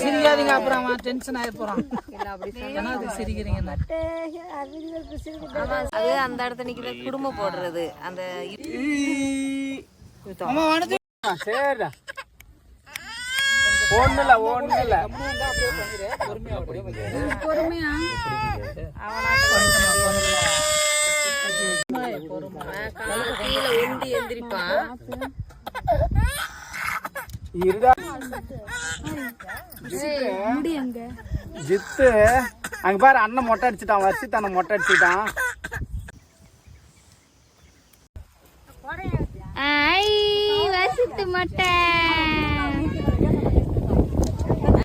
சிரிக்காதீங்க, அப்புறம் டென்ஷன் ஆகி போறான். அது அந்த இடத்துல நிக்கிற குடும்பம் போடுறது அந்த சரிடா. ஒண்ணுல பொறுமையா கீழே உண்டி எந்திரிப்பான். ஜித்து அங்க பாரு, அண்ணன் மொட்டை அடிச்சுட்டான். வர்ஷித் அண்ணன் மொட்டை அடிச்சுட்டான். வர்ஷித்து மொட்டை